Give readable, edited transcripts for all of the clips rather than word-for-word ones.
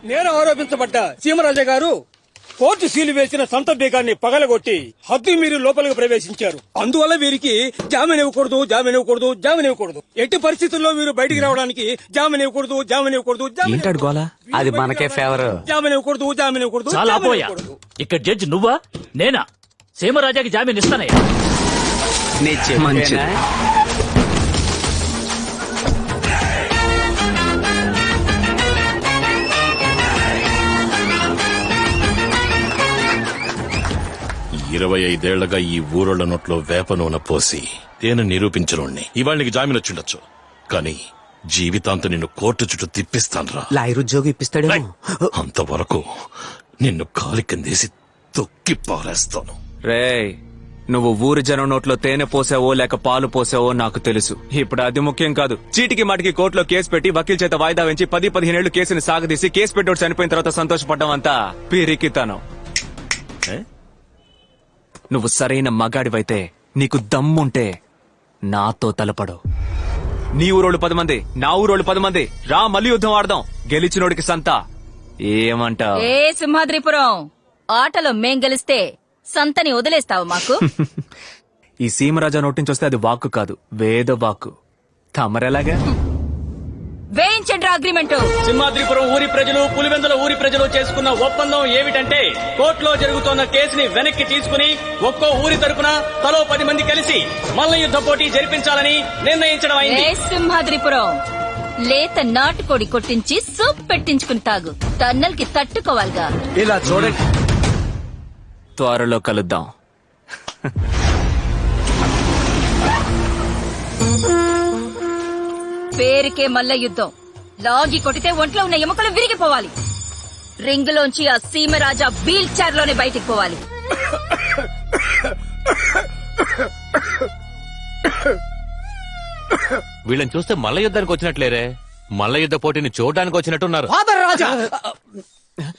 నేరం ఆరోపించబడ్డ సీమరాజా గారు court seal వేసిన సంత బీగాన్ని పగలగొట్టి హద్దు మీరు లోపలికి ప్రవేశించారు. అందువల్ల వీరికి జామీన్ ఇవ్వకూడదు. ఎట్టి పరిస్థితుల్లో వీరు బయటికి రావడానికి జామీన్ ఇవ్వకూడదు. అది మనకే ఫేవర్. జామీన్ ఇవ్వకూడదు. చాలా పోయా. ఇక్కడ జడ్జి నువ్వా నేనా? సీమరాజాకి జామీన్ ఇస్తానయ్యా. మంచిది. 25 ఏళ్లగా ఈ ఊరోళ్ల నోట్లో వేప నూనె పోసి తేనె నిరూపించనుణ్ణి. ఇవాళ నీకు జామీన్ వచ్చిండొచ్చు, కానీ జీవితాంతం నిన్ను కోర్టు చుట్టూ తిప్పిస్తాన్రా. లాయర్ ఉద్యోగం ఇప్పిస్తాడు. అంతవరకు నిన్ను కాలి కిందేసి తొక్కి పారేస్తాను. రేయ్, నువ్వు ఊరి జనం నోట్లో తేనె పోసావో లేక పాలు పోసావో నాకు తెలుసు. ఇప్పుడు అది ముఖ్యం కాదు. చీటికి మాటికి కోర్టులో కేసు పెట్టి వకీల్ చేత వాయిదా వేయించి 10-15 ఏళ్లు కేసుని సాగదీసి కేసు పెట్టోడు చనిపోయిన తర్వాత సంతోషపడ్డం అంతా పిరికితనం. నువ్వు సరైన మగాడివైతే, నీకు దమ్ముంటే నాతో తలపడు. నీ ఊరోళ్ళు 10 మంది, నా ఊరోళ్ళు 10 మంది, రా మళ్ళీ యుద్ధం ఆడదాం. గెలిచినోడికి సంత. ఏమంటావ్? ఏ సింహాద్రిపురం ఆటలో మేం గెలిస్తే సంతని వదిలేస్తావు మాకు? ఈ సీమరాజా నోటి నుంచి వస్తే అది వాక్కు కాదు, వేద వాక్కు. తమరెలాగా? వేయించండి అగ్రిమెంట్. సింహాద్రిపురం ఊరి ప్రజలు, పులివెందుల ఊరి ప్రజలు చేసుకున్న ఒప్పందం ఏమిటంటే, కోర్టులో జరుగుతున్న కేసుని వెనక్కి తీసుకుని ఒక్కో ఊరి తరపున తలో 10 మంది కలిసి మల్ల యుద్ధ పోటీ జరిపించాలని నిర్ణయించడం అయింది. సింహాద్రిపురం లేత నాటుకోడి కొట్టించి సూప్ పెట్టించుకుని తాగు. టన్నల్ కి తట్టుకోవాలిగా. ఇలా చూడండి, త్వరలో కలుద్దాం. పేరుకే మల్ల యుద్ధం. లాగి కొట్టితే ఒంట్లో ఉన్న ఎముకలు విరిగిపోవాలి. రింగులోంచి ఆ సీమరాజా వీల్ చైర్ లోనే బయటికి పోవాలి. వీళ్ళని చూస్తే మల్ల యుద్ధానికి వచ్చినట్లేరే, మల్ల యుద్ధ పోటీని చూడడానికి వచ్చినట్టున్నారు. ఫాదర్ రాజా,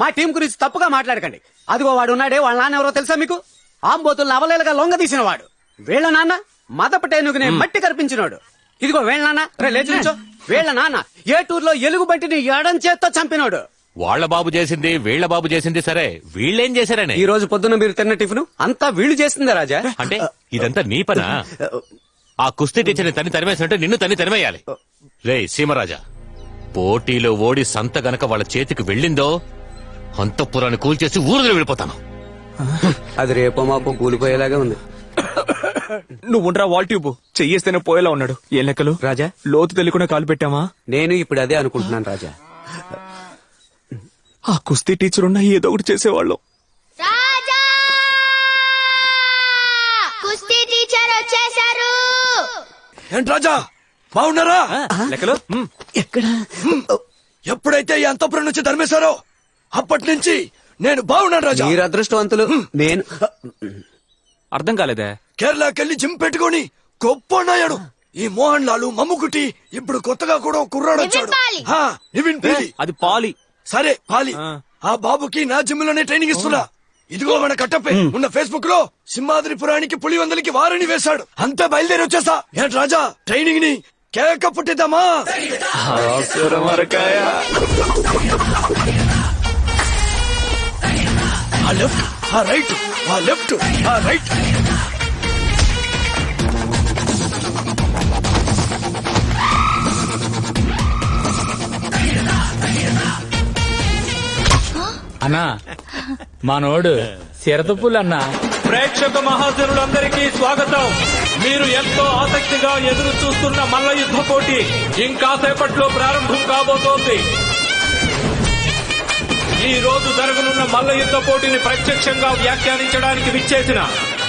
మా టీం గురించి తప్పుగా మాట్లాడకండి. అదిగో వాడు ఉన్నాడే, వాళ్ళ నాన్న ఎవరో తెలుసా మీకు? ఆంబోతుల్ని అవలేలుగా లొంగ తీసిన వాడు. వీళ్ళ నాన్న మదపటేనుగునే మట్టి కనిపించినోడు. ఇదిగో వీళ్ళ నాన్న, లేచి నుంచో. వీళ్ళ నాన్న ఏ టూర్లో ఎలుగు బంటిని ఎడం చేత్తో చంపినోడు. వాళ్ళ బాబు చేసింది, వీళ్ళ బాబు చేసింది సరే, వీళ్ళేం చేశారని? ఈ రోజు పొద్దున్న మీరు తిన్న టిఫిన్ అంతా వీళ్ళు చేసిందే రాజా. అంటే ఇదంతా నీ పనా? ఆ కుస్తీ టీచర్ని తన్ని తరిమేసినట్టు నిన్ను తన్ని తరిమేయాలి. రే సీమరాజా, పోటీలో ఓడి సంత గనక వాళ్ళ చేతికి వెళ్ళిందో అంతఃపురాన్ని కూల్చేసి ఊరులో వెళ్ళిపోతాను. అది రేపో మాపో కూలిపోయేలాగా ఉంది. నువ్వుండ్రా వాల్ ట్యూబ్, చెయ్యేస్తేనే పోయేలా ఉన్నాడు. ఏం లెక్కలు రాజా? లోతు తెలియకుండా కాలు పెట్టామా? నేను ఇప్పుడు అదే అనుకుంటున్నాను రాజా. ఆ కుస్తీ టీచర్ ఉన్నా ఏదో ఒకటి చేసేవాళ్ళు. రాజా, కుస్తీ టీచర్ వచ్చేసారు. ఏంటి రాజా, బాగున్నారా? లెక్కలు ఎక్కడ? ఎప్పుడైతే ఈ అంతఃపురం నుంచి ధర్మేశారో అప్పటి నుంచి నేను బాగున్నాను రాజా. మీరు అదృష్టవంతులు. నేను అర్థం కాలేదే. కేరళకెళ్ళి జిమ్ పెట్టుకుని గొప్పనాయాడు ఈ మోహన్ లాలు మమ్ముకుటి. ఇప్పుడు కొత్తగా కూడా కుర్రాడు వచ్చాడు. నివిన్ పాలి. అది పాలి. సరే పాలి. ఆ బాబుకి నా జిమ్ లోనే ట్రైనింగ్ ఇస్తున్నా. ఇదిగో మన కట్టపై ఉన్న ఫేస్బుక్ లో సింహాద్రిపురానికి పులివెందులకి వారిని వేశాడు. అంతా బయలుదేరి వచ్చేస్తా. ఏంటి రాజా, ట్రైనింగ్ ని కేక పుట్టిద్దామా? ఆ లెఫ్ట్, ఆ రైట్, ఆ లెఫ్ట్, ఆ రైట్. అన్నా మనోడు సిరతపులన్నా. ప్రేక్షక మహాజనులందరికీ స్వాగతం. మీరు ఎంతో ఆసక్తిగా ఎదురు చూస్తున్న మల్ల యుద్ధ పోటీ ఇంకాసేపట్లో ప్రారంభం కాబోతోంది. ఈ రోజు జరగనున్న మల్ల యుద్ధ పోటీని ప్రత్యక్షంగా వ్యాఖ్యానించడానికి విచ్చేసిన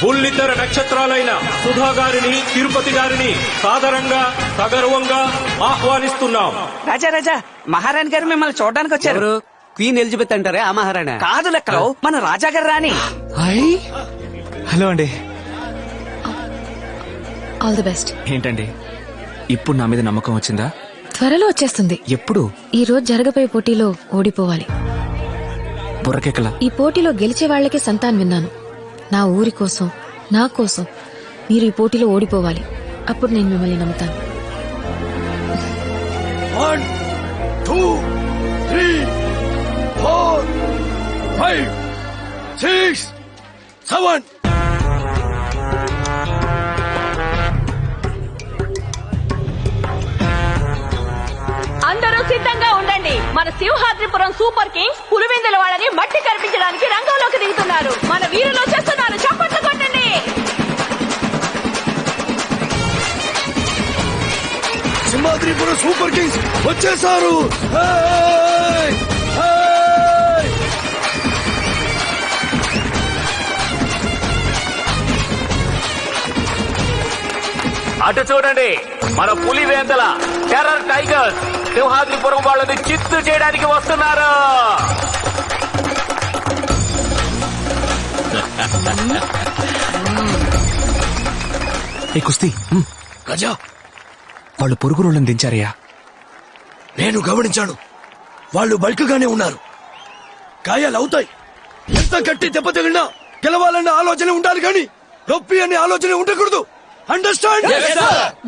బుల్లితెర నక్షత్రాలైన సుధా గారిని, తిరుపతి గారిని సాదరంగా సగర్వంగా ఆహ్వానిస్తున్నాం. రాజా రాజా, మహారాణి గారు మిమ్మల్ని చూడడానికి వచ్చారు. క్వీన్ ఎలిజబెత్ అంటారే ఆ మహారాణా? కాదు లెక్కలో మన రాజా గారు రాని. హలో అండి. All the best. ఏంటండి ఇప్పుడు నా మీద నమ్మకం వచ్చిందా? త్వరలో వచ్చేస్తుంది. ఎప్పుడు? ఈ రోజు జరగబోయే పోటీలో ఓడిపోవాలి. బుర్రకెక్కలా. ఈ పోటీలో గెలిచే వాళ్లకే సంతానం విన్నాను. నా ఊరి కోసం, నా కోసం మీరు ఈ పోటీలో ఓడిపోవాలి. అప్పుడు నేను మిమ్మల్ని నమ్ముతాను. 1, 2, 3 5, 6, 7. అందరూ సిద్ధంగా ఉండండి. మన సింహాద్రిపురం సూపర్ కింగ్స్ పులివెందుల వాళ్ళని మట్టి కనిపించడానికి రంగంలోకి దిగుతున్నారు. మన వీరులు వచ్చేస్తున్నారు. చప్పట్లు కొట్టండి. సింహాద్రిపురం సూపర్ కింగ్స్ వచ్చేసారు. అటు చూడండి, మన పులివేందల టెర్రర్ టైగర్స్ సింహాద్రిపురం వాళ్ళని చిత్తు చేయడానికి వస్తున్నారు. ఏ కుస్తీ గజా, వాళ్ళు పొరుగు రోళ్ళని దించారయ్యా. నేను గమనించాను. వాళ్ళు బల్క్ గానే ఉన్నారు. గాయాలు అవుతాయి. ఎంత గట్టి దెబ్బ తగిలినా గెలవాలన్న ఆలోచన ఉండాలి కానీ నొప్పి అనే ఆలోచన ఉండకూడదు. అండర్స్టాండ్?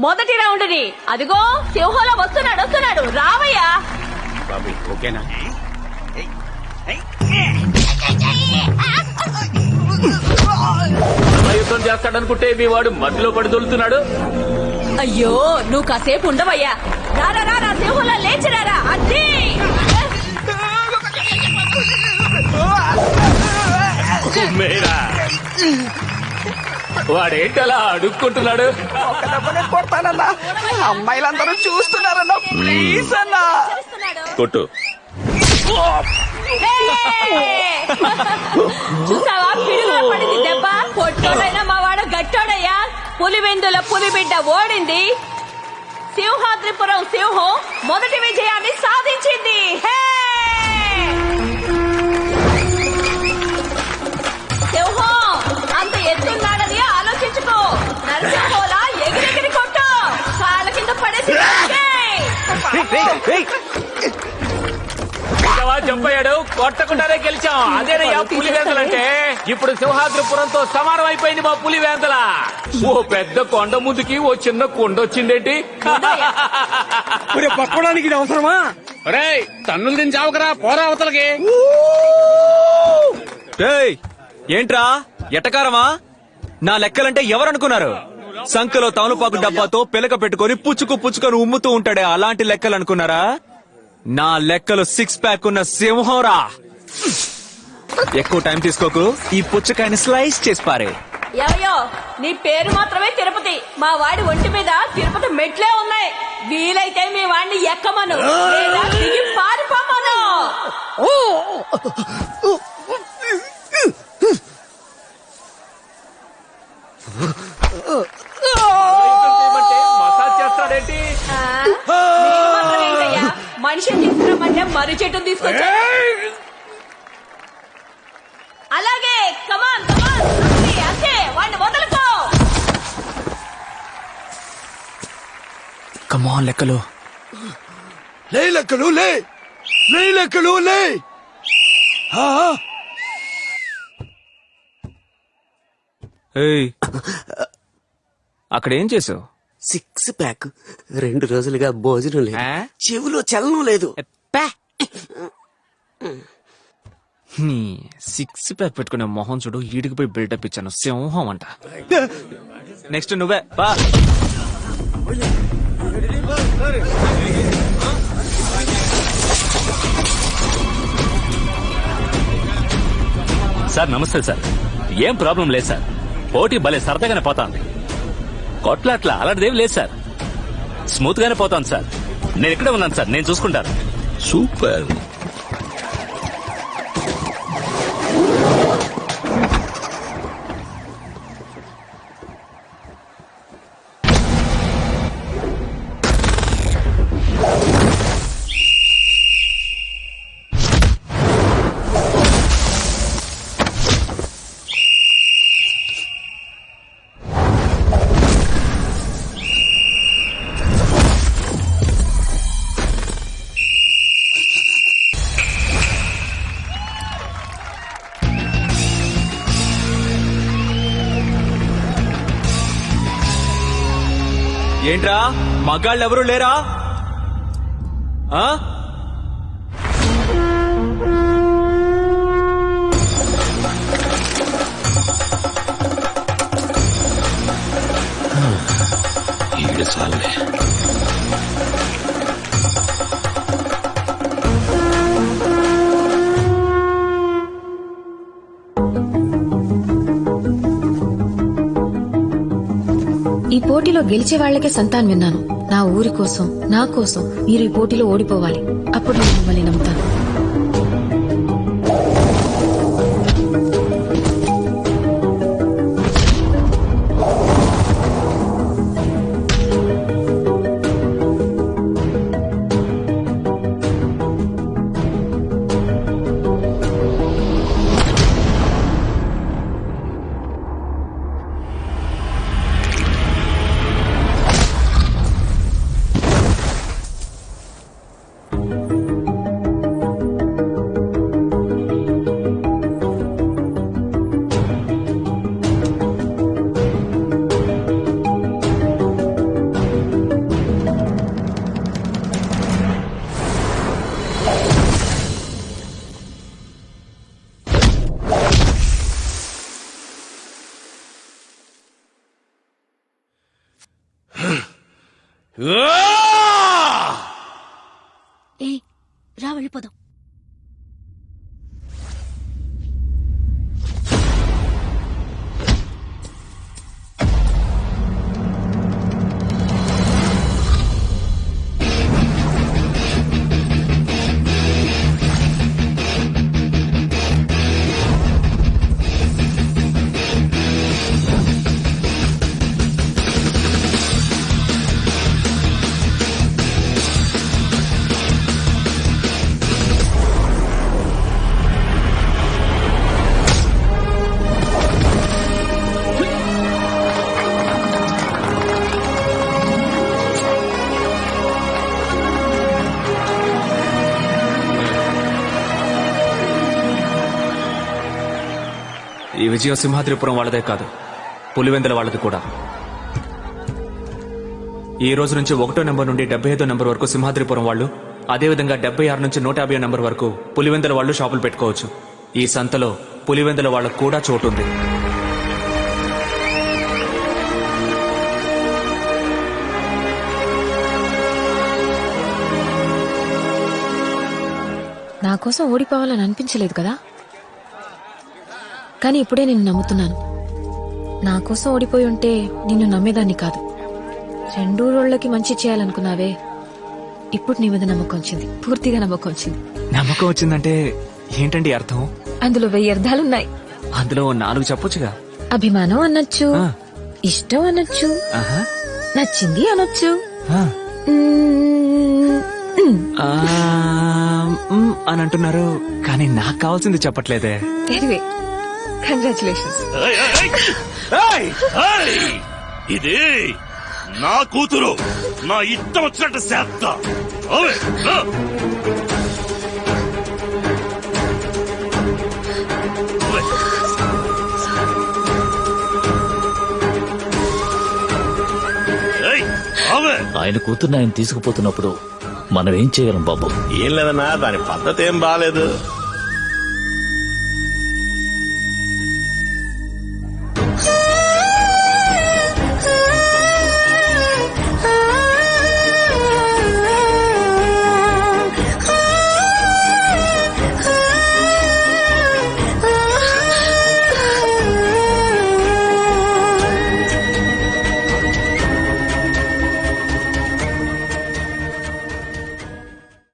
మొదటి రౌండ్ ని అదిగో సింహంలో వస్తున్నాడు. రావయ్యా. ఓకేనా? యుద్ధం చేస్తాడనుకుంటే మీ వాడు మధ్యలో పడి దొలుతున్నాడు. అయ్యో, నువ్వు కాసేపు ఉండవయ్యా. రారా సింహంలో లేచిరారా. అద్దీ వాడేంటలా అడుక్కుంటున్నాడు? ఒక దెబ్బనే కొడతానన్నా. అమ్మాయిలందరూ చూస్తున్నారన్నా. ప్లీజ్ అన్నా. కొట్టు. చూసావా, పిడుగులో పడింది దెబ్బ. పొట్టోడైనా మా వాడు గట్టోడయ్యా. పులివెందుల పులిబిడ్డ ఓడింది. సింహాద్రిపురం సింహం మొదటి విజయాన్ని సాధించింది. సింహం అంత ఎత్తున్నాడని ఆలోచించుకో. నరసింహోలా ఎగిరెగిరి కొట్టు. కాళ్ళ కింద పడేసి చంపయ్యాడు. కొట్టకుండానే గెలిచాం. అదేనయ్యా పులివేందలంటే. ఇప్పుడు సింహాద్రిపురంతో సమానం అయిపోయింది మా పులివేందల. ఓ పెద్ద కొండ ముందుకి ఓ చిన్న కొండ వచ్చిందేంటి? పక్కడానికి ఇది అవసరమా? రేయ్, తన్నులు తిని చావకరా, పోరా అవతలకి. ఏయ్, ఏంట్రా ఎటకారమా? నా లెక్కలంటే ఎవరనుకున్నారు? సంఖలో తమలపాకు డబ్బాతో పిలక పెట్టుకొని పుచ్చుకొని ఉమ్ముతూ ఉంటాడే అలాంటి లెక్కలు అనుకున్నారా? నా లెక్కలు 6 ప్యాక్ ఉన్న సింహంరా. ఎక్కువ టైం తీసుకోకు. ఈ పుచ్చకాయని స్లైస్ చేసి పారే. ఎవయో, నీ పేరు మాత్రమే తిరుపతి. మా వాడి ఒంటి మీద తిరుపతి మెట్లే ఉన్నాయి. వీలైతే మీ వాడిని ఎక్కమను, లేదా దిగి పారిపోమను. మసాజ్ చేస్తాడేంటి? నీకు మాత్రం ఏంటయ్యా? మనిషిని తీసుకురమ్మంటే మర్రి చెట్టును తీసుకొచ్చా. అలాగే కమాన్ అంతే. వాడిని వదలుకో. కమాన్ లెక్కలు. లే లెక్కలు లే. ఏయ్, అక్కడేం చేసావు? 6 ప్యాక్. 2 రోజులుగా భోజనం లేదు. ఆ? చెవులో చలనం లేదు. 6 ప్యాక్ పెట్టుకునే మొహం చూడు. ఈడికి పోయి బిల్డప్ ఇచ్చాను. సింహం అంట. నెక్స్ట్ నువ్వే బా. సార్ నమస్తే సార్. ఏం ప్రాబ్లం లేదు సార్. పోటీ భలే సరదాగానే పోతాంది. కొట్లాట్లా అలాంటిదేం లేదు సార్. స్మూత్ గానే పోతాను సార్. నేను ఇక్కడే ఉన్నాను సార్. నేను చూసుకుంటాను. సూపర్. ఏంట్రా మగాళ్ళెవరూ లేరా? ఆ పోటీలో గెలిచే వాళ్లకే సంతాన్ విన్నాను. నా ఊరి కోసం, నా కోసం మీరు ఈ పోటీలో ఓడిపోవాలి. అప్పుడు నేను మిమ్మల్ని నమ్ముతాను. రా వెళ్ళిపోదాం. ఈ విజయం సింహాద్రిపురం వాళ్ళదే కాదు, పులివెందుల వాళ్ళది కూడా. ఈ రోజు నుంచి 1వ నెంబర్ నుండి 75వ నెంబర్ వరకు సింహాద్రిపురం వాళ్ళు, అదేవిధంగా 76 నుంచి 150 నెంబర్ వరకు పులివెందుల వాళ్ళు షాపులు పెట్టుకోవచ్చు. ఈ సంతలో పులివెందుల వాళ్ళకు కూడా చోటుంది. నా కోసం ఓడిపోవాలని అనిపించలేదు కదా, కానీ ఇప్పుడే నిన్ను నమ్ముతున్నాను. నా కోసం ఓడిపోయి ఉంటే నిన్ను నమ్మేదాన్ని కాదు. 2 రోజులకి మంచి చేయాలనుకున్నావే, ఇప్పుడు నీ మీద నమ్మకం వచ్చింది, పూర్తిగా నమ్మకం వచ్చింది. నమ్మకం వచ్చిందంటే ఏంటండి అర్థం? అందులో 1000 అర్థాలున్నాయి. అందులో 4 చెప్పొచ్చుగా. అభిమానం అనొచ్చు, ఇష్టం అనొచ్చు, నచ్చింది అనొచ్చు, అని అంటున్నారు, కానీ నాకు కావాల్సింది చెప్పట్లేదే. Anyway, congratulations. ఇది నా కూతురు, నా ఇష్టం వచ్చినట్టు చేస్తా. ఆయన కూతుర్ని ఆయన తీసుకుపోతున్నప్పుడు మనం ఏం చేయగలం బాబు? ఏం లేదన్నా, దాని పద్ధతి ఏం బాలేదు.